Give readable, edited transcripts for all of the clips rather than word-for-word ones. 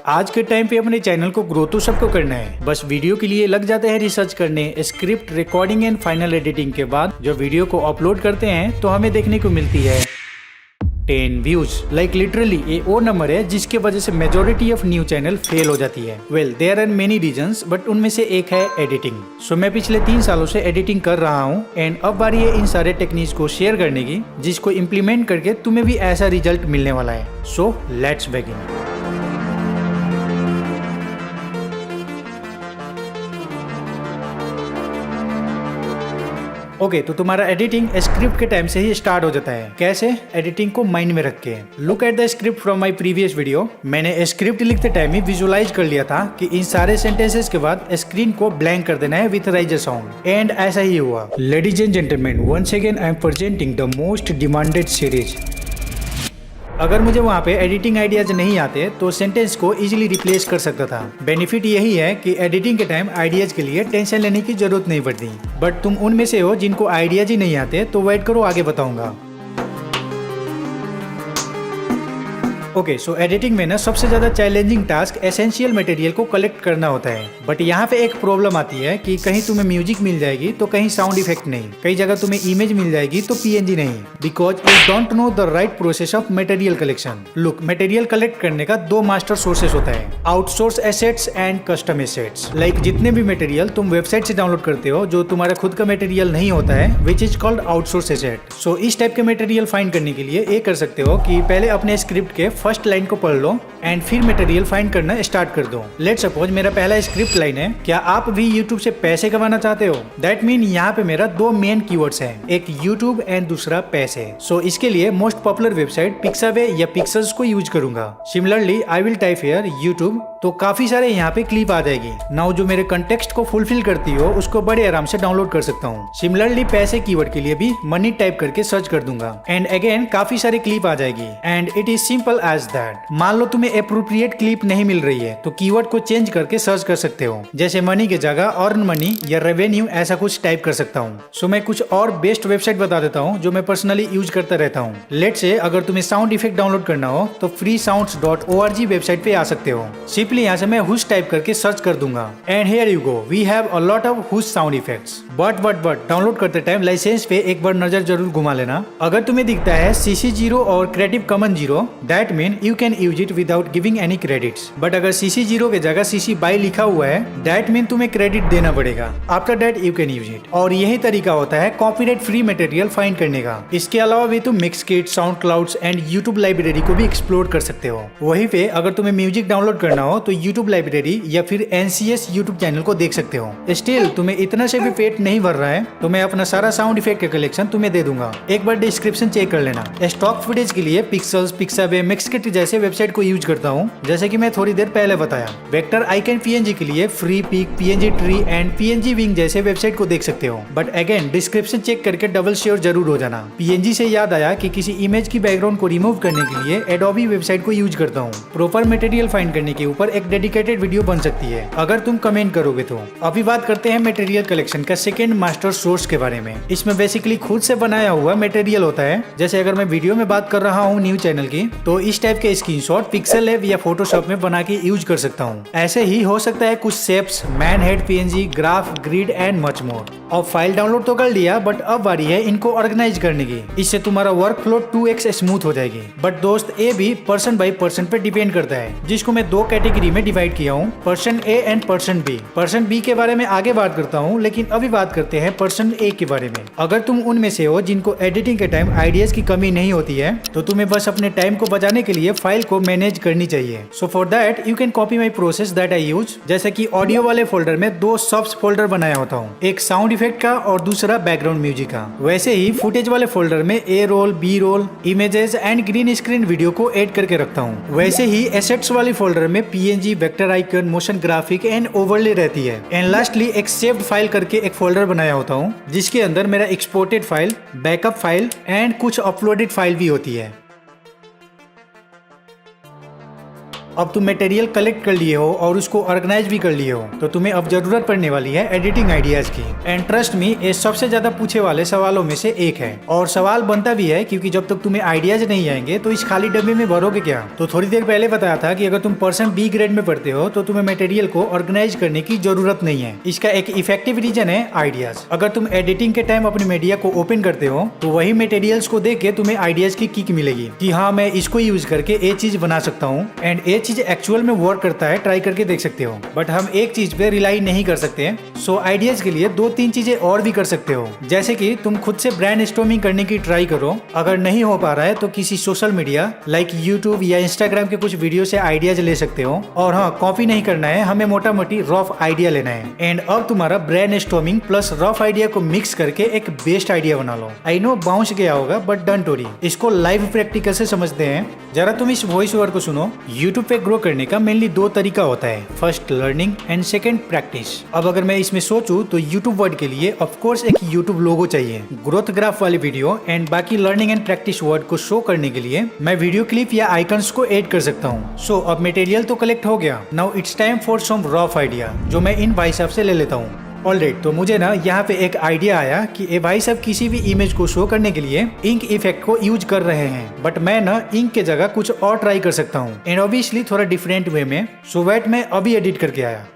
आज के टाइम पे अपने चैनल को ग्रो तो सबको करना है, बस वीडियो के लिए लग जाते हैं रिसर्च करने, script, recording and final editing के बाद जो वीडियो को अपलोड करते हैं तो हमें देखने को मिलती है 10 व्यूज। लाइक लिटरली ये वो नंबर है जिसके वजह से majority of new channel fail हो जाती है। Well there are many reasons, but उनमें से एक है एडिटिंग। सो मैं पिछले 3 सालों से एडिटिंग कर रहा हूँ एंड अब बारी है इन सारे टेक्निक्स को शेयर करने की, जिसको इम्प्लीमेंट करके तुम्हें भी ऐसा रिजल्ट मिलने वाला है। So let's begin. ओके तो तुम्हारा एडिटिंग स्क्रिप्ट के टाइम से ही स्टार्ट हो जाता है। कैसे? एडिटिंग को माइंड में रख के। Look at the script from my previous video. मैंने स्क्रिप्ट लिखते टाइम ही विजुअलाइज कर लिया था कि इन सारे सेंटेंसेस के बाद स्क्रीन को ब्लैंक कर देना है विथ राइजर साउंड, एंड ऐसा ही हुआ। Ladies and gentleman, once again I am presenting the most demanded series. अगर मुझे वहाँ पे एडिटिंग आइडियाज नहीं आते तो सेंटेंस को इजीली रिप्लेस कर सकता था। बेनिफिट यही है कि एडिटिंग के टाइम आइडियाज के लिए टेंशन लेने की जरूरत नहीं पड़ती। बट तुम उनमें से हो जिनको आइडियाज ही नहीं आते तो वेट करो, आगे बताऊंगा। ओके सो एडिटिंग में ना सबसे ज्यादा चैलेंजिंग टास्क एसेंशियल मटेरियल को कलेक्ट करना होता है। बट यहाँ पे एक प्रॉब्लम आती है कि कहीं तुम्हें म्यूजिक मिल जाएगी तो कहीं साउंड इफेक्ट नहीं, कई जगह तुम्हें इमेज मिल जाएगी तो पीएनजी नहीं, because you don't know the right process of material collection. Look, material collect करने का 2 मास्टर सोर्सेस होता है, outsource assets and custom assets. Like जितने भी मटेरियल तुम वेबसाइट से डाउनलोड करते हो जो तुम्हारा खुद का मटेरियल नहीं होता है, which is called outsource asset. So इस टाइप के मटेरियल फाइंड करने के लिए ये कर सकते हो कि पहले अपने स्क्रिप्ट के फर्स्ट लाइन को पढ़ लो एंड फिर मटेरियल फाइंड करना स्टार्ट कर दो। लेट्स सपोज मेरा पहला स्क्रिप्ट लाइन है, क्या आप भी यूट्यूब से पैसे कमाना चाहते हो? दैट मीन यहाँ पे मेरा 2 मेन कीवर्ड्स हैं, एक यूट्यूब एंड दूसरा पैसे। सो इसके लिए मोस्ट पॉपुलर वेबसाइट पिक्सावे या पिक्सल्स को यूज करूंगा। Similarly I will type here YouTube, तो काफी सारे यहाँ पे क्लिप आ जाएगी। नाउ जो मेरे कंटेक्स्ट को फुलफिल करती हो उसको बड़े आराम से डाउनलोड कर सकता हूँ। सिमिलरली पैसे कीवर्ड के लिए भी मनी टाइप करके सर्च कर दूंगा एंड अगेन काफी सारी क्लिप आ जाएगी and it is simple as that. मान लो तुम्हें अप्रोप्रिएट क्लिप नहीं मिल रही है तो कीवर्ड को चेंज करके सर्च कर सकते हो, जैसे मनी की जगह अर्न मनी या रेवेन्यू ऐसा कुछ टाइप कर सकता हूँ। सो मैं कुछ और बेस्ट वेबसाइट बता देता हूँ जो मैं पर्सनली यूज करता रहता हूँ। लेट्स से अगर तुम्हें साउंड इफेक्ट डाउनलोड करना हो तो freesounds.org वेबसाइट पे आ सकते हो। सिंपली यहाँ से मैं हुश टाइप करके सर्च कर दूंगा and here you go, we have a lot of hush sound effects. But download करते टाइम लाइसेंस पे एक बार नजर जरूर घुमा लेना। अगर तुम्हें दिखता है CC 0 और creative common 0, that mean you can use it without giving any credits. But अगर CC 0 के जगह CC BY लिखा हुआ है, दैट मीन तुम्हें क्रेडिट देना पड़ेगा। After that you can use it. और यही तरीका होता है कॉपीराइट फ्री मटेरियल फाइंड करने का। इसके अलावा भी तुम Mixkit, sound clouds and YouTube library को भी एक्सप्लोर कर सकते हो। वहीं पे अगर तुम्हें म्यूजिक डाउनलोड करना हो तो यूट्यूब लाइब्रेरी या फिर NCS यूट्यूब चैनल को देख सकते हो। स्टिल तुम्हें इतना से भी पेट नहीं भर रहा है तो मैं अपना सारा साउंड इफेक्ट का कलेक्शन तुम्हें दे दूंगा, एक बार डिस्क्रिप्शन चेक कर लेना। स्टॉक फुटेज के लिए पिक्सल्स, पिक्सावे, मिक्सकिट जैसे वेबसाइट को यूज करता हूँ, जैसे कि मैं थोड़ी देर पहले बताया। वेक्टर आइकन PNG के लिए Freepik, PNG tree and PNG wing जैसे वेबसाइट को देख सकते हो। बट अगेन डिस्क्रिप्शन चेक करके डबल श्योर जरूर हो जाना। PNG से याद आया कि किसी इमेज की बैकग्राउंड को रिमूव करने के लिए एडोबी वेबसाइट को यूज करता हूँ। प्रॉपर मटेरियल फाइंड करने के ऊपर एक डेडिकेटेड वीडियो बन सकती है अगर तुम कमेंट करोगे तो। अभी बात करते हैं मटेरियल कलेक्शन का सेकेंड मास्टर सोर्स के बारे में। इसमें बेसिकली खुद से बनाया हुआ मटेरियल होता है। जैसे अगर मैं वीडियो में बात कर रहा हूँ न्यू चैनल की, तो इस टाइप के स्क्रीनशॉट पिक्सल लैब या फोटोशॉप में बना के यूज कर सकता हूँ। ऐसे ही हो सकता है कुछ shapes, man head PNG, graph, grid and much more. और फाइल डाउनलोड तो कर लिया, बट अब बारी है इनको ऑर्गेनाइज करने की। इससे तुम्हारा वर्क फ्लो 2x स्मूथ हो जाएगी। बट दोस्त ये भी पर्सन बाई पर्सन पे डिपेंड करता है, जिसको मैं 2 कैटेगरी में डिवाइड किया हूँ, person A and person B। Person B के बारे में आगे बात करता हूँ, लेकिन अभी बात करते हैं पर्सन A के बारे में। अगर तुम उनमें से हो जिनको एडिटिंग के टाइम आइडियाज की कमी नहीं होती है, तो तुम्हें बस अपने टाइम को बचाने के लिए फाइल को मैनेज करनी चाहिए। So for that you can copy my process that I use. जैसे कि ऑडियो वाले फोल्डर में 2 सब फोल्डर बनाया होता हूँ, एक साउंड इफेक्ट का और दूसरा बैकग्राउंड म्यूजिक का। वैसे ही फुटेज वाले फोल्डर में A roll, B roll, images and green screen video को ऐड करके रखता हूँ। वैसे ही एसेट्स वाले फोल्डर में PNG, vector icon, motion graphic and overlay रहती है। एंड लास्टली एक सेव्ड फाइल करके एक फोल्डर बनाया होता हूँ, जिसके अंदर मेरा exported file, backup file and कुछ अपलोडेड फाइल भी होती है। अब तुम मटेरियल कलेक्ट कर लिए हो और उसको ऑर्गेनाइज भी कर लिए हो तो तुम्हें अब जरूरत पड़ने वाली है एडिटिंग आइडियाज की। एंड ट्रस्ट मी, ये सबसे ज्यादा पूछे वाले सवालों में से एक है। और सवाल बनता भी है क्योंकि जब तक तुम्हें आइडियाज नहीं आएंगे तो इस खाली डब्बे में भरोगे क्या। तो थोड़ी देर पहले बताया था कि अगर तुम पर्सन बी ग्रेड में पढ़ते हो तो तुम्हें मटेरियल को ऑर्गेनाइज करने की जरूरत नहीं है। इसका एक इफेक्टिव रीजन है आइडियाज। अगर तुम एडिटिंग के टाइम अपने मीडिया को ओपन करते हो तो वही मटेरियल्स को देख के तुम्हें आइडियाज की किक मिलेगी कि हाँ, मैं इसको यूज करके ये चीज बना सकता हूँ एंड ये चीज एक्चुअल में वर्क करता है, ट्राई करके देख सकते हो। बट हम एक चीज पे रिलाई नहीं कर सकते, सो आइडियाज के लिए 2-3 चीजें और भी कर सकते हो। जैसे कि तुम खुद से ब्रेनस्टॉर्मिंग करने की ट्राई करो। अगर नहीं हो पा रहा है तो किसी सोशल मीडिया लाइक यूट्यूब या इंस्टाग्राम के कुछ वीडियो से आइडियाज ले सकते हो। और हाँ, कॉपी नहीं करना है, हमें मोटा मोटी रफ आइडिया लेना है। एंड अब तुम्हारा ब्रेनस्टॉर्मिंग प्लस रफ आइडिया को मिक्स करके एक बेस्ट आइडिया बना लो। आई नो बाउंस गया होगा बट डोंट वरी, इसको लाइव प्रैक्टिकल से समझते हैं। जरा तुम इस वॉइस ओवर को सुनो। यूट्यूब पे ग्रो करने का मेनली 2 तरीका होता है, first learning and second practice. अब अगर मैं इसमें सोचूं तो यूट्यूब वर्ड के लिए ऑफ कोर्स एक यूट्यूब लोगो चाहिए, ग्रोथ ग्राफ वाली वीडियो एंड बाकी लर्निंग एंड प्रैक्टिस वर्ड को शो करने के लिए मैं वीडियो क्लिप या आइकन्स को ऐड कर सकता हूँ। सो अब मटेरियल तो कलेक्ट हो गया, now it's time for some rough idea जो मैं इन भाई साहब से ले लेता हूँ। ऑलराइट, तो मुझे ना यहाँ पे एक आइडिया आया कि ये भाई साहब किसी भी इमेज को शो करने के लिए इंक इफेक्ट को यूज कर रहे हैं, बट मैं ना इंक के जगह कुछ और ट्राई कर सकता हूँ एंड ऑब्वियसली थोड़ा डिफरेंट वे में। सो वेट, मैं अभी एडिट करके आया।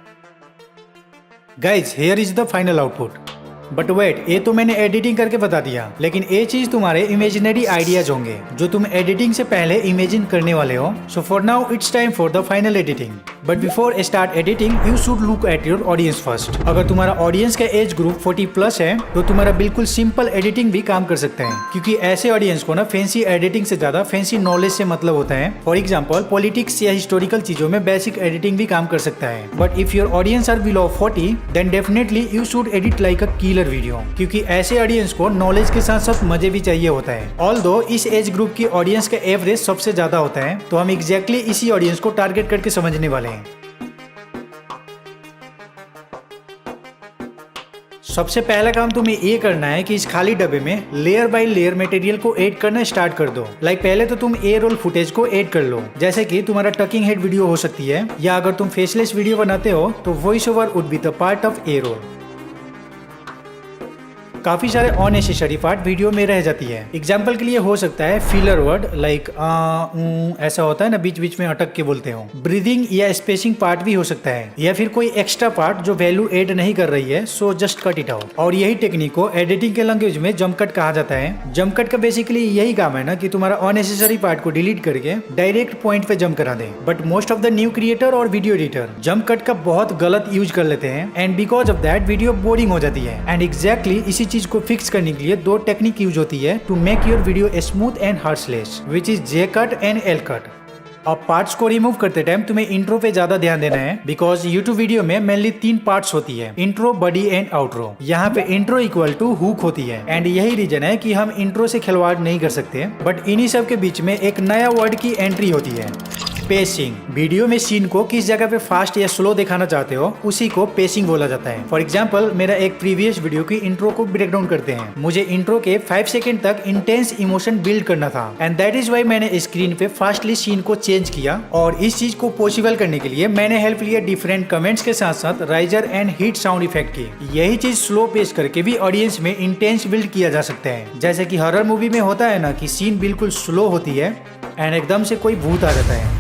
Guys, here is the final output. But wait, ये तो मैंने एडिटिंग करके बता दिया, लेकिन ये चीज तुम्हारे इमेजिनरी आइडियाज होंगे जो तुम एडिटिंग से पहले इमेजिन करने वाले हो। So for now it's time for the final editing. But before start editing you should look at your audience first. अगर तुम्हारा ऑडियंस का एज ग्रुप 40+ है तो तुम्हारा बिल्कुल सिंपल एडिटिंग भी काम कर सकता है, क्योंकि ऐसे ऑडियंस को ना फैंसी एडिटिंग से ज्यादा फैंसी नॉलेज से मतलब होता है। फॉर एग्जाम्पल, पॉलिटिक्स या हिस्टोरिकल चीजों में बेसिक एडिटिंग भी काम कर सकता है। But if your audience are below 40 then definitely you should edit like a killer video, क्योंकि ऐसे ऑडियंस को नॉलेज के साथ साथ मजे भी चाहिए होता है। ऑल्दो इस एज ग्रुप की ऑडियंस का एवरेज सबसे ज्यादा होता है, तो हम एग्जैक्टली इसी ऑडियंस को टारगेट करके समझने वाले हैं। सबसे पहला काम तुम्हें ये करना है कि इस खाली डब्बे में लेयर बाय लेयर मटेरियल को ऐड करना स्टार्ट कर दो। लाइक पहले तो तुम ए रोल फुटेज को ऐड कर लो, जैसे कि तुम्हारा टकिंग हेड वीडियो हो सकती है, या अगर तुम फेसलेस वीडियो बनाते हो तो voice over would be the part of A roll. काफी सारे अननेसेसरी पार्ट वीडियो में रह जाती है। एग्जाम्पल के लिए हो सकता है फिलर वर्ड लाइक ऐसा होता है ना, बीच बीच में अटक के बोलते हो। ब्रीदिंग या स्पेसिंग पार्ट भी हो सकता है, या फिर कोई एक्स्ट्रा पार्ट जो वैल्यू ऐड नहीं कर रही है, so just cut it out. और यही टेक्निक को एडिटिंग के लैंग्वेज में जंप कट कहा जाता है। जंप कट का बेसिकली यही काम है ना कि तुम्हारा अननेसेसरी पार्ट को डिलीट करके डायरेक्ट पॉइंट पे जंप करा दे। But most of the new creator और वीडियो एडिटर जंप कट का बहुत गलत यूज कर लेते हैं and because of that video boring हो जाती है। एंड एग्जैक्टली इसी चीज को फिक्स करने के लिए 2 टेक्निक यूज होती है to make your video smooth and harshless, which is J cut and L cut. अब पार्ट्स को रिमूव करते टाइम तुम्हें इंट्रो पे ज्यादा ध्यान देना है, बिकॉज यूट्यूब वीडियो में मेनली 3 पार्ट्स होती है, इंट्रो, बॉडी एंड आउट्रो। यहाँ पे इंट्रो इक्वल टू हुक होती है एंड यही रीजन है कि हम इंट्रो से खिलवाड़ नहीं कर सकते। बट इन्हीं सब के बीच में एक नया वर्ड की एंट्री होती है, पेसिंग। वीडियो में सीन को किस जगह पे फास्ट या स्लो दिखाना चाहते हो उसी को पेसिंग बोला जाता है। फॉर एग्जाम्पल, मेरा एक प्रीवियस वीडियो की इंट्रो को ब्रेक डाउन करते हैं। मुझे इंट्रो के 5 सेकंड तक इंटेंस इमोशन बिल्ड करना था एंड दैट इज वाई मैंने स्क्रीन पे फास्टली सीन को चेंज किया। और इस चीज को पॉसिबल करने के लिए मैंने हेल्प लिया डिफरेंट कमेंट्स के साथ साथ riser and heat sound effect की। यही चीज स्लो पेस करके भी ऑडियंस में इंटेंस बिल्ड किया जा सकता है। जैसे कि हॉरर मूवी में होता है ना कि सीन बिल्कुल स्लो होती है एंड एकदम से कोई भूत आ जाता है।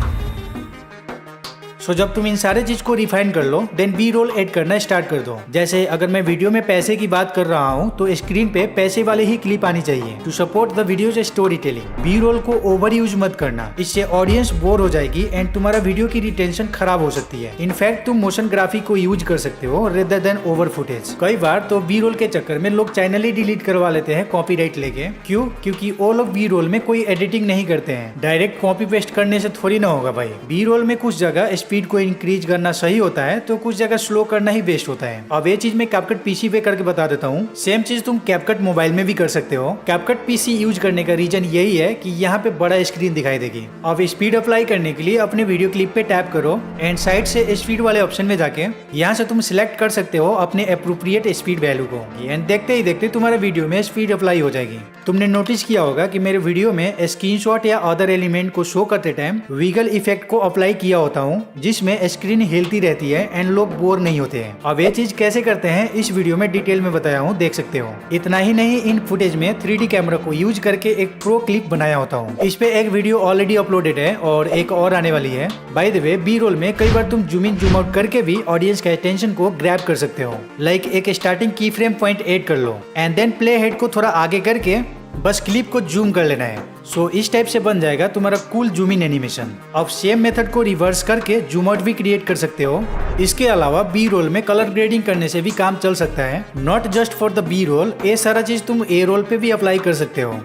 सो जब तुम इन सारे चीज को रिफाइन कर लो देन बी रोल ऐड करना स्टार्ट कर दो। जैसे अगर मैं वीडियो में पैसे की बात कर रहा हूँ तो स्क्रीन पे पैसे वाले ही क्लिप आनी चाहिए to support the video's story telling. B roll को ओवर यूज मत करना, इससे ऑडियंस बोर हो जाएगी एंड तुम्हारा वीडियो की रिटेंशन खराब हो सकती है। इनफैक्ट तुम मोशन ग्राफिक को यूज कर सकते हो रेदर देन ओवर फुटेज। कई बार तो बी रोल के चक्कर में लोग चैनल ही डिलीट करवा लेते हैं कॉपीराइट लेके। क्यों? क्योंकि वो लोग बी रोल में कोई एडिटिंग नहीं करते हैं, डायरेक्ट कॉपी पेस्ट करने से थोड़ी ना होगा भाई। बी रोल में कुछ जगह स्पीड स्पीड को इंक्रीज करना सही होता है तो कुछ जगह स्लो करना ही बेस्ट होता है। अब ये चीज मैं कैपकट पीसी पे करके बता देता हूँ। सेम चीज तुम कैपकट मोबाइल में भी कर सकते हो। कैपकट पीसी यूज करने का रीजन यही है कि यहाँ पे बड़ा स्क्रीन दिखाई देगी। अब स्पीड अप्लाई करने के लिए अपने वीडियो क्लिप पे टैप करो एंड साइड से स्पीड वाले ऑप्शन में जाके यहाँ से तुम सिलेक्ट कर सकते हो अपने अप्रोप्रिएट स्पीड वैल्यू को एंड देखते ही देखते तुम्हारे वीडियो में स्पीड अप्लाई हो जाएगी। तुमने नोटिस किया होगा कि मेरे वीडियो में स्क्रीनशॉट या अदर एलिमेंट को शो करते टाइम विगल इफेक्ट को अप्लाई किया होता हूँ, जिसमें स्क्रीन हिलती रहती है एंड लोग बोर नहीं होते हैं। अब ये चीज कैसे करते हैं इस वीडियो में डिटेल में बताया हूँ, देख सकते हो। इतना ही नहीं, इन फुटेज में 3D कैमरा को यूज करके एक प्रो क्लिप बनाया होता हूँ। इस पे एक वीडियो ऑलरेडी अपलोडेड है और एक और आने वाली है। By the way, B roll में कई बार तुम जूम इन जूम आउट करके भी ऑडियंस का अटेंशन को ग्रैब कर सकते हो। लाइक एक स्टार्टिंग की फ्रेम पॉइंट ऐड कर लो एंड देन प्ले हेड को थोड़ा आगे करके बस क्लिप को जूम कर लेना है। सो इस टाइप से बन जाएगा तुम्हारा कूल जूम इन एनिमेशन। अब सेम मेथड को रिवर्स करके जूम आउट भी क्रिएट कर सकते हो। इसके अलावा बी रोल में कलर ग्रेडिंग करने से भी काम चल सकता है। Not just for the B roll, ये सारा चीज तुम ए रोल पे भी अप्लाई कर सकते हो।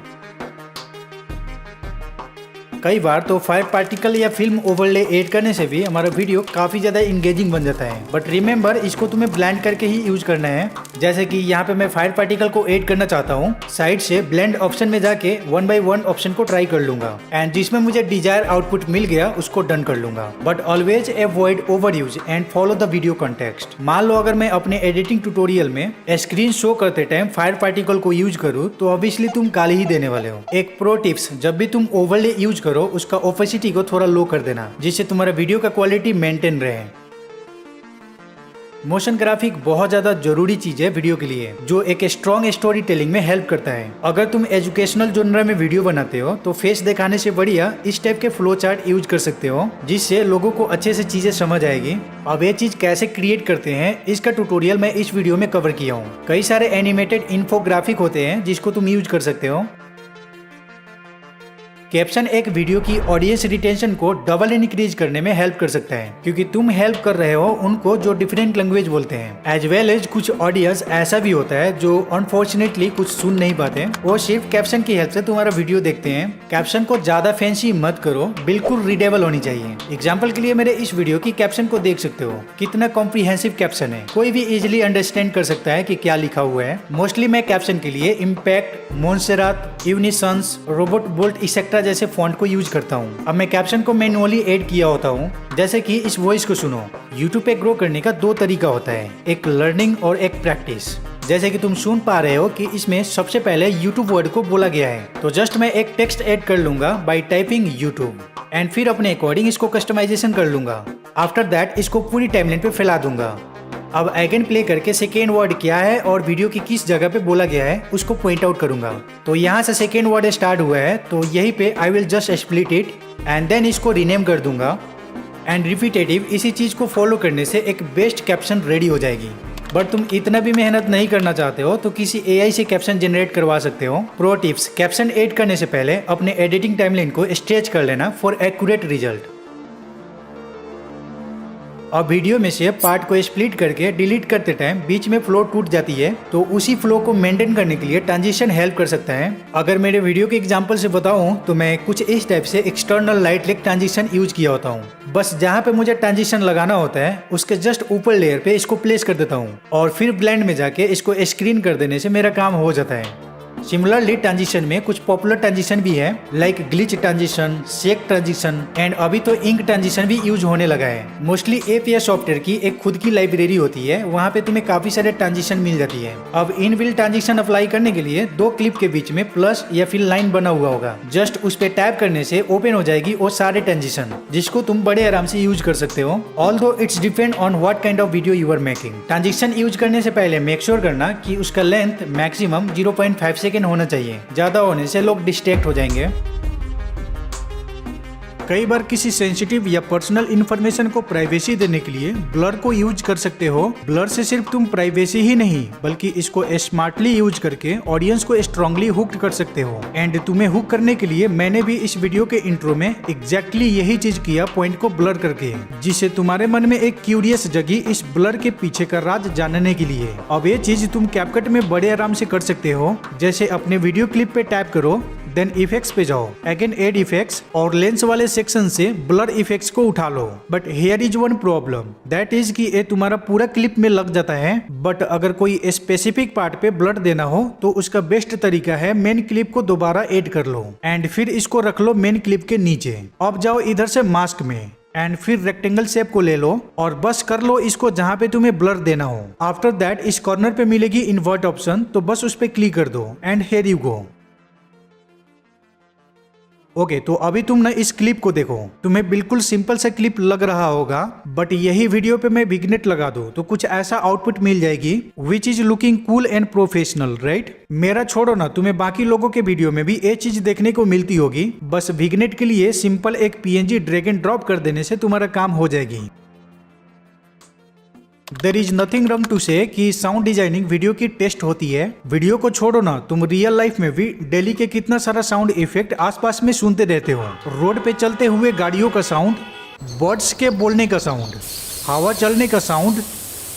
कई बार तो फायर पार्टिकल या फिल्म ओवरले ऐड करने से भी हमारा वीडियो काफी ज्यादा इंगेजिंग बन जाता है। बट रिमेम्बर, इसको तुम्हें ब्लेंड करके ही यूज करना है। जैसे कि यहाँ पे मैं फायर पार्टिकल को ऐड करना चाहता हूँ, साइड से ब्लेंड ऑप्शन में जाके 1 by 1 ऑप्शन को ट्राई कर लूंगा एंड जिसमें मुझे डिजायर आउटपुट मिल गया उसको डन कर लूंगा। But always avoid over use and follow the video context. मान लो अगर मैं अपने एडिटिंग ट्यूटोरियल में स्क्रीन शो करते टाइम फायर पार्टिकल को यूज करूँ तो ऑब्वियसली तुम गाली ही देने वाले हो। एक प्रो टिप्स, जब भी तुम ओवरले यूज करो उसका ओपेसिटी को थोड़ा लो कर देना, जिससे तुम्हारा वीडियो का क्वालिटी मेंटेन रहे। मोशन ग्राफिक बहुत ज्यादा जरूरी चीज है वीडियो के लिए, जो एक स्ट्रॉन्ग स्टोरी टेलिंग में हेल्प करता है। अगर तुम एजुकेशनल जोनर में वीडियो बनाते हो तो फेस दिखाने से बढ़िया इस टाइप के फ्लो चार्ट यूज कर सकते हो, जिससे लोगों को अच्छे से चीजें समझ आएगी। अब ये चीज कैसे क्रिएट करते हैं इसका ट्यूटोरियल मैं इस वीडियो में कवर किया हूँ। कई सारे एनिमेटेड इन्फोग्राफिक होते हैं जिसको तुम यूज कर सकते हो। कैप्शन एक वीडियो की ऑडियंस रिटेंशन को डबल इंक्रीज करने में हेल्प कर सकता है, क्योंकि तुम हेल्प कर रहे हो उनको जो डिफरेंट लैंग्वेज बोलते हैं। एज वेल एज कुछ ऑडियंस ऐसा भी होता है जो अनफॉर्चुनेटली कुछ सुन नहीं पाते, वो सिर्फ कैप्शन की हेल्प से तुम्हारा वीडियो देखते हैं। कैप्शन को ज्यादा फैंसी मत करो, बिल्कुल रीडेबल होनी चाहिए। एग्जाम्पल के लिए मेरे इस वीडियो की कैप्शन को देख सकते हो, कितना कॉम्प्रिहेंसिव कैप्शन है, कोई भी इजिली अंडरस्टैंड कर सकता है कि क्या लिखा हुआ है। मोस्टली मैं कैप्शन के लिए Impact, Montserrat, Uni Sans, Roboto bold etcetera जैसे फॉन्ट को यूज करता हूँ। अब मैं कैप्शन को मैनुअली ऐड किया होता हूँ। जैसे कि इस वॉइस को सुनो। यूट्यूब पे ग्रो करने का 2 तरीका होता है, एक लर्निंग और एक प्रैक्टिस। जैसे कि तुम सुन पा रहे हो कि इसमें सबसे पहले यूट्यूब वर्ड को बोला गया है, तो जस्ट मैं एक टेक्स्ट ऐड कर लूंगा बाय टाइपिंग यूट्यूब एंड फिर अपने अकॉर्डिंग इसको कस्टमाइजेशन कर लूंगा। आफ्टर दैट इसको पूरी टाइमलाइन पे फैला दूंगा। अब अगेन प्ले करके सेकेंड वर्ड क्या है और वीडियो की किस जगह पे बोला गया है उसको पॉइंट आउट करूंगा। तो यहाँ से सेकेंड वर्ड स्टार्ट हुआ है, तो यही पे I will just split it and then इसको रीनेम कर दूंगा एंड रिपीटेटिव इसी चीज को फॉलो करने से एक बेस्ट कैप्शन रेडी हो जाएगी। बट तुम इतना भी मेहनत नहीं करना चाहते हो तो किसी एआई से कैप्शन जनरेट करवा सकते हो। प्रो टिप्स, कैप्शन ऐड करने से पहले अपने एडिटिंग टाइमलाइन को स्ट्रेच कर लेना फॉर एक्यूरेट रिजल्ट। अब वीडियो में से पार्ट को स्प्लिट करके डिलीट करते टाइम बीच में फ्लो टूट जाती है, तो उसी फ्लो को मेंटेन करने के लिए ट्रांजिशन हेल्प कर सकता है। अगर मेरे वीडियो के एग्जांपल से बताऊं तो मैं कुछ इस टाइप से external light lake transition use किया होता हूं। बस जहां पे मुझे ट्रांजिशन लगाना होता है उसके जस्ट ऊपर लेयर पे इसको प्लेस कर देता हूं और फिर ब्लेंड में जाके इसको स्क्रीन कर देने से मेरा काम हो जाता है। सिमिलरली ट्रांजिशन में कुछ पॉपुलर ट्रांजिशन भी है, like glitch transition, shake transition and अभी तो इंक ट्रांजिशन भी यूज होने लगा है। मोस्टली एपीएस सॉफ्टवेयर की एक खुद की लाइब्रेरी होती है, वहाँ पे तुम्हें काफी सारे ट्रांजिशन मिल जाती है। अब इनबिल्ट ट्रांजिशन अप्लाई करने के लिए 2 क्लिप के बीच में प्लस या फिर लाइन बना हुआ होगा, जस्ट उस पे टैप करने से ओपन हो जाएगी वो सारे ट्रांजिशन, जिसको तुम बड़े आराम से यूज कर सकते हो। Although it's depend on what kind of video you are making. Transition use करने से पहले मेक श्योर करना कि उसका लेंथ मैक्सिमम 0.5 सेकेंड होना चाहिए, ज्यादा होने से लोग डिस्ट्रैक्ट हो जाएंगे। कई बार किसी सेंसिटिव या पर्सनल इंफॉर्मेशन को प्राइवेसी देने के लिए ब्लर को यूज कर सकते हो। ब्लर से सिर्फ तुम प्राइवेसी ही नहीं बल्कि इसको स्मार्टली यूज करके ऑडियंस को स्ट्रांगली हुक्ड कर सकते हो। एंड तुम्हें हुक करने के लिए मैंने भी इस वीडियो के इंट्रो में एग्जैक्टली यही चीज किया, पॉइंट को ब्लर करके, जिससे तुम्हारे मन में एक क्यूरियस जगी इस ब्लर के पीछे का राज जानने के लिए। अब ये चीज तुम कैपकट में बड़े आराम से कर सकते हो। जैसे अपने वीडियो क्लिप पे टैप करो, देन इफेक्ट्स पे जाओ, अगेन एड इफेक्ट्स और लेंस वाले सेक्शन से ब्लर इफेक्ट्स को उठा लो। But here is one problem, that is कि ये तुम्हारा पूरा क्लिप में लग जाता है, बट अगर कोई स्पेसिफिक पार्ट पे ब्लर देना हो तो उसका बेस्ट तरीका है मेन क्लिप को दोबारा ऐड कर लो एंड फिर इसको रख लो मेन क्लिप के नीचे। अब जाओ इधर से मास्क में एंड फिर रेक्टेंगल शेप को ले लो और बस कर लो इसको जहां पे तुम्हें ब्लर देना हो। आफ्टर दैट इस कॉर्नर पे मिलेगी इन्वर्ट ऑप्शन, तो बस उस पे क्लिक कर दो and here you go. Okay, तो अभी तुम ना इस क्लिप को देखो, तुम्हें बिल्कुल सिंपल सा क्लिप लग रहा होगा, बट यही वीडियो पे मैं विग्नेट लगा दूं तो कुछ ऐसा आउटपुट मिल जाएगी which is looking cool and professional, right. मेरा छोड़ो ना, तुम्हें बाकी लोगों के वीडियो में भी ये चीज देखने को मिलती होगी। बस विग्नेट के लिए सिंपल एक PNG ड्रैग एंड ड्रॉप कर देने से तुम्हारा काम हो जाएगी। There is nothing wrong to say कि साउंड डिजाइनिंग वीडियो की टेस्ट होती है। वीडियो को छोड़ो ना, तुम रियल लाइफ में भी डेली के कितना सारा साउंड इफेक्ट आसपास में सुनते रहते हो। रोड पे चलते हुए गाड़ियों का साउंड, बर्ड्स के बोलने का साउंड, हवा चलने का साउंड,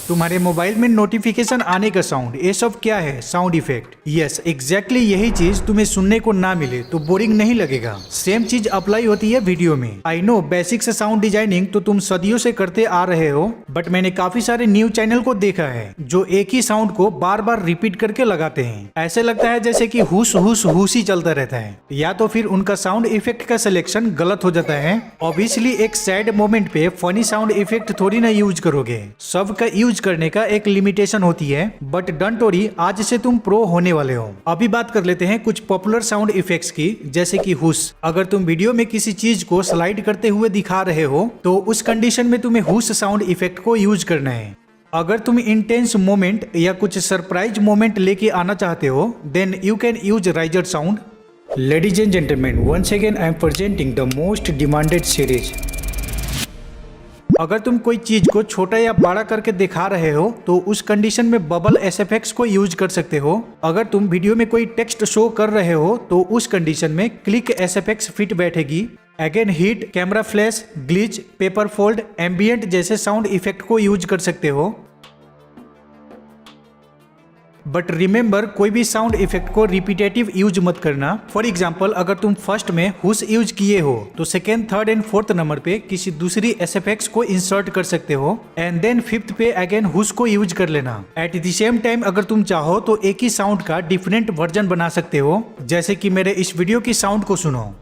तुम्हारे मोबाइल में नोटिफिकेशन आने का साउंड, ये सब क्या है? Sound effect. यस, एग्जैक्टली यही चीज तुम्हें सुनने को ना मिले तो बोरिंग नहीं लगेगा। सेम चीज अप्लाई होती है वीडियो में। आई नो बेसिक से साउंड डिजाइनिंग तो तुम सदियों से करते आ रहे हो, बट मैंने काफी सारे न्यू चैनल को देखा है जो एक ही साउंड को बार बार रिपीट करके लगाते हैं। ऐसे लगता है जैसे कि हुस हुस हुस ही चलता रहता है, या तो फिर उनका साउंड इफेक्ट का सिलेक्शन गलत हो जाता है। ऑब्वियसली एक सैड मोमेंट पे फनी साउंड इफेक्ट थोड़ी ना यूज करोगे, सबका यूज करने का एक लिमिटेशन होती है। बट डोंट वरी, आज से तुम प्रो होने वाले हो। अभी बात कर लेते हैं कुछ पॉपुलर साउंड इफेक्ट्स की, जैसे कि हुस। अगर तुम वीडियो में किसी चीज को स्लाइड करते हुए दिखा रहे हो तो उस कंडीशन में तुम्हें हुस साउंड इफेक्ट को यूज करना है। अगर तुम इंटेंस मोमेंट या कुछ सरप्राइज मोमेंट लेके आना चाहते हो then you can use riser sound. Ladies and gentleman, once again I am presenting the most demanded series. अगर तुम कोई चीज को छोटा या बड़ा करके दिखा रहे हो तो उस कंडीशन में बबल SFX को यूज कर सकते हो। अगर तुम वीडियो में कोई टेक्स्ट शो कर रहे हो तो उस कंडीशन में क्लिक SFX फिट बैठेगी। Again heat, camera flash, glitch, paper fold, ambient जैसे साउंड इफेक्ट को यूज कर सकते हो। बट रिमेंबर, कोई भी साउंड इफेक्ट को रिपीटेटिव यूज मत करना। फॉर एग्जाम्पल, अगर तुम फर्स्ट में हुस यूज किए हो तो second, third and fourth number पे किसी दूसरी SFX को इंसर्ट कर सकते हो एंड देन फिफ्थ पे अगेन हुस को यूज कर लेना। एट द सेम टाइम अगर तुम चाहो तो एक ही साउंड का डिफरेंट वर्जन बना सकते हो, जैसे कि मेरे इस वीडियो की साउंड को सुनो,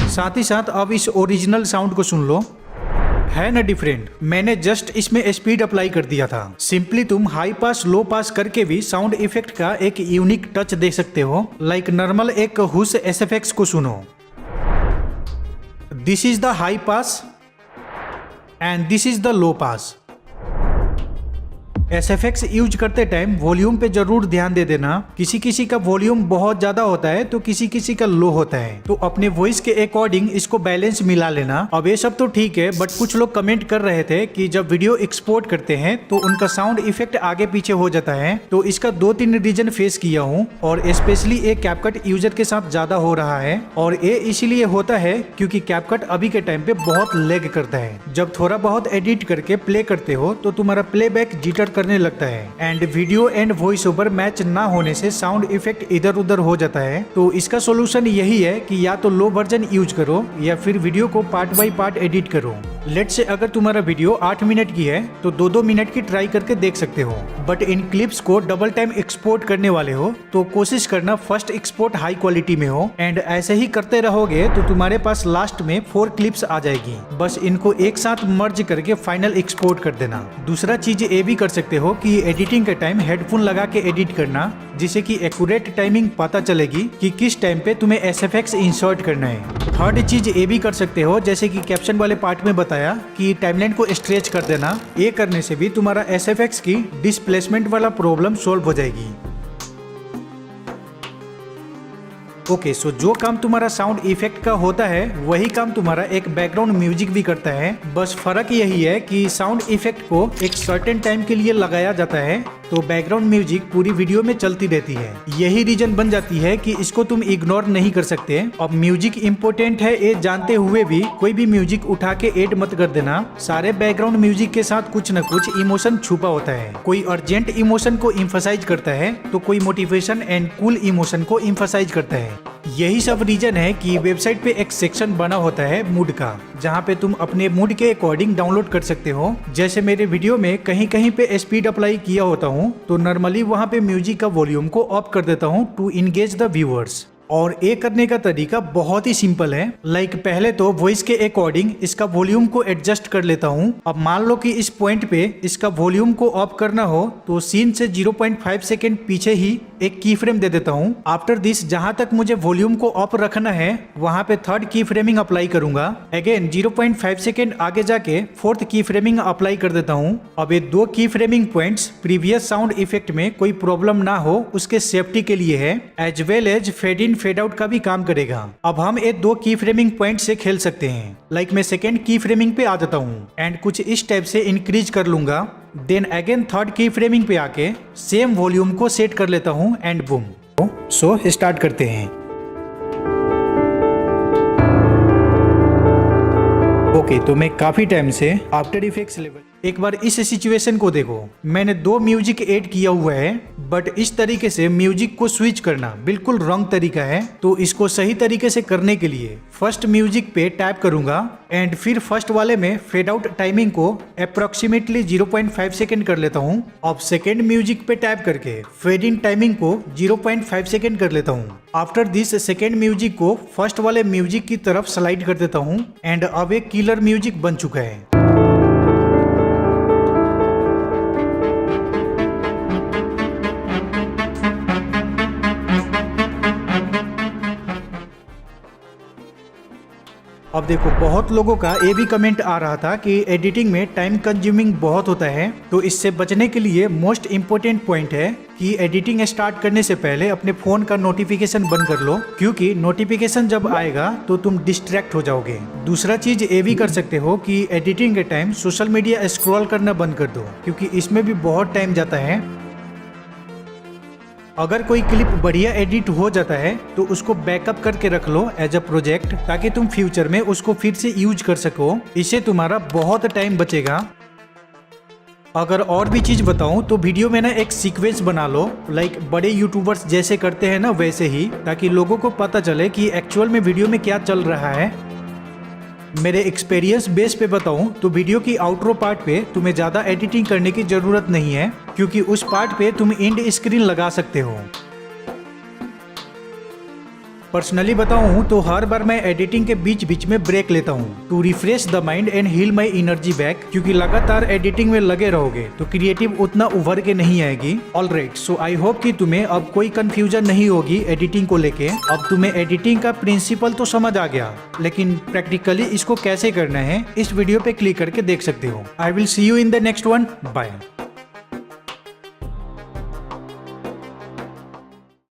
साथ ही साथ अब इस ओरिजिनल साउंड को सुन लो, है ना डिफरेंट। मैंने जस्ट इसमें स्पीड अप्लाई कर दिया था। सिंपली तुम हाई पास लो पास करके भी साउंड इफेक्ट का एक यूनिक टच दे सकते हो। लाइक नॉर्मल एक हुस SFX को सुनो, this is the high pass and this is the low pass. SFX use करते टाइम वॉल्यूम पे जरूर ध्यान दे देना। किसी किसी का वॉल्यूम बहुत ज्यादा होता है तो किसी किसी का लो होता है, तो अपने वॉइस के अकॉर्डिंग इसको बैलेंस मिला लेना। अब ये सब तो ठीक है, बट कुछ लोग कमेंट कर रहे थे कि जब वीडियो एक्सपोर्ट करते हैं तो उनका साउंड इफेक्ट आगे पीछे हो जाता है। तो इसका 2-3 रीजन फेस किया हूँ और स्पेशली ये कैपकट यूजर के साथ ज्यादा हो रहा है। और ये इसीलिए होता है क्योंकि कैपकट अभी के टाइम पे बहुत लैग करता है। जब थोड़ा बहुत एडिट करके प्ले करते हो तो तुम्हारा प्लेबैक जिटर करने लगता है and video and voice over match ना होने से साउंड इफेक्ट इधर उधर हो जाता है। तो इसका सोल्यूशन यही है कि या तो लो वर्जन यूज करो या फिर वीडियो को पार्ट बाय पार्ट एडिट करो। लेट्स से अगर तुम्हारा वीडियो 8 मिनट की है तो 2-2 मिनट की ट्राई करके देख सकते हो। बट इन क्लिप्स को डबल टाइम एक्सपोर्ट करने वाले हो तो कोशिश करना फर्स्ट एक्सपोर्ट हाई क्वालिटी में हो एंड ऐसे ही करते रहोगे तो तुम्हारे पास लास्ट में 4 क्लिप्स आ जाएगी। बस इनको एक साथ मर्ज करके फाइनल एक्सपोर्ट कर देना। दूसरा चीज ये भी कर सकते हो कि एडिटिंग के टाइम हेडफोन लगा के एडिट करना, जिससे कि एक्यूरेट टाइमिंग पता चलेगी कि किस टाइम पे तुम्हें SFX इंसर्ट करना है। थर्ड चीज ये भी कर सकते हो, जैसे कि कैप्शन वाले पार्ट में बताया कि टाइमलाइन को स्ट्रेच कर देना। ये करने से भी तुम्हारा SFX की डिस्प्लेसमेंट वाला प्रॉब्लम सॉल्व हो जाएगी। ओके, सो जो काम तुम्हारा साउंड इफेक्ट का होता है वही काम तुम्हारा एक बैकग्राउंड म्यूजिक भी करता है। बस फर्क यही है कि साउंड इफेक्ट को एक सर्टेन टाइम के लिए लगाया जाता है तो बैकग्राउंड म्यूजिक पूरी वीडियो में चलती रहती है। यही रीजन बन जाती है कि इसको तुम इग्नोर नहीं कर सकते। अब म्यूजिक इम्पोर्टेंट है ये जानते हुए भी कोई भी म्यूजिक उठा के ऐड मत कर देना। सारे बैकग्राउंड म्यूजिक के साथ कुछ न कुछ इमोशन छुपा होता है। कोई अर्जेंट इमोशन को इम्फसाइज करता है तो कोई मोटिवेशन एंड कूल इमोशन को इम्फसाइज करता है। यही सब रीजन है कि वेबसाइट पे एक सेक्शन बना होता है मूड का, जहाँ पे तुम अपने मूड के अकॉर्डिंग डाउनलोड कर सकते हो। जैसे मेरे वीडियो में कहीं कहीं पे स्पीड अप्लाई किया होता हूँ, तो नॉर्मली वहाँ पे म्यूजिक का वॉल्यूम को ऑफ कर देता हूँ टू इंगेज द व्यूअर्स। और ये करने का तरीका बहुत ही सिंपल है। लाइक पहले तो वॉइस के अकॉर्डिंग इसका वॉल्यूम को एडजस्ट कर लेता हूँ। अब मान लो कि इस पॉइंट पे इसका वॉल्यूम को ऑफ करना हो तो सीन से 0.5 सेकेंड पीछे ही एक की फ्रेम दे देता हूँ। आफ्टर दिस जहां तक मुझे वॉल्यूम को ऑफ रखना है वहां पे थर्ड की फ्रेमिंग अप्लाई करूंगा। अगेन 0.5 सेकेंड आगे जाके फोर्थ की फ्रेमिंग अप्लाई कर देता हूँ। अब ये दो की framing points previous sound effect में कोई प्रॉब्लम ना हो उसके सेफ्टी के लिए है, as well as fade in fade out का भी काम करेगा। अब हम ये दो की फ्रेमिंग पॉइंट से खेल सकते हैं। लाइक मैं सेकेंड की फ्रेमिंग पे आ जाता हूँ एंड कुछ इस टाइप से इंक्रीज कर लूंगा। देन अगेन थर्ड की फ्रेमिंग पे आके सेम वॉल्यूम को सेट कर लेता हूँ एंड बूम। सो स्टार्ट करते हैं। ओके, तो मैं काफी टाइम से आफ्टर इफेक्ट्स लेवल, एक बार इस सिचुएशन को देखो। मैंने दो म्यूजिक ऐड किया हुआ है, बट इस तरीके से म्यूजिक को स्विच करना बिल्कुल रॉन्ग तरीका है। तो इसको सही तरीके से करने के लिए फर्स्ट म्यूजिक पे टैप करूंगा एंड फिर फर्स्ट वाले में फेड आउट टाइमिंग को अप्रोक्सीमेटली 0.5 सेकेंड कर लेता हूँ। अब सेकेंड म्यूजिक पे टैप करके फेड इन टाइमिंग को 0.5 सेकेंड कर लेता हूँ। आफ्टर दिस सेकेंड म्यूजिक को फर्स्ट वाले म्यूजिक की तरफ स्लाइड कर देता हूँ एंड अब एक किलर म्यूजिक बन चुका है। अब देखो, बहुत लोगों का ये भी कमेंट आ रहा था कि एडिटिंग में टाइम कंज्यूमिंग बहुत होता है। तो इससे बचने के लिए मोस्ट इम्पोर्टेंट पॉइंट है कि एडिटिंग स्टार्ट करने से पहले अपने फोन का नोटिफिकेशन बंद कर लो, क्योंकि नोटिफिकेशन जब आएगा तो तुम डिस्ट्रैक्ट हो जाओगे। दूसरा चीज ये भी कर सकते हो कि एडिटिंग के टाइम सोशल मीडिया स्क्रॉल करना बंद कर दो, क्योंकि इसमें भी बहुत टाइम जाता है। अगर कोई क्लिप बढ़िया एडिट हो जाता है तो उसको बैकअप करके रख लो एज अ प्रोजेक्ट, ताकि तुम फ्यूचर में उसको फिर से यूज कर सको। इससे तुम्हारा बहुत टाइम बचेगा। अगर और भी चीज बताऊं तो वीडियो में ना एक सीक्वेंस बना लो, लाइक बड़े यूट्यूबर्स जैसे करते हैं ना वैसे ही, ताकि लोगों को पता चले कि एक्चुअल में वीडियो में क्या चल रहा है। मेरे एक्सपीरियंस बेस पे बताऊं तो वीडियो की आउटरो पार्ट पे तुम्हें ज्यादा एडिटिंग करने की जरूरत नहीं है, क्योंकि उस पार्ट पे तुम एंड स्क्रीन लगा सकते हो। पर्सनली बताऊं तो हर बार मैं एडिटिंग के बीच बीच में ब्रेक लेता हूं to refresh the mind and heal my energy back, क्योंकि लगातार एडिटिंग में लगे रहोगे तो क्रिएटिव उतना उभर के नहीं आएगी। ऑलराइट, सो आई होप कि तुम्हें अब कोई कंफ्यूजन नहीं होगी एडिटिंग को लेके। अब तुम्हें एडिटिंग का प्रिंसिपल तो समझ आ गया, लेकिन प्रैक्टिकली इसको कैसे करना है इस वीडियो पे क्लिक करके देख सकते हो। I will see you in the next one. Bye.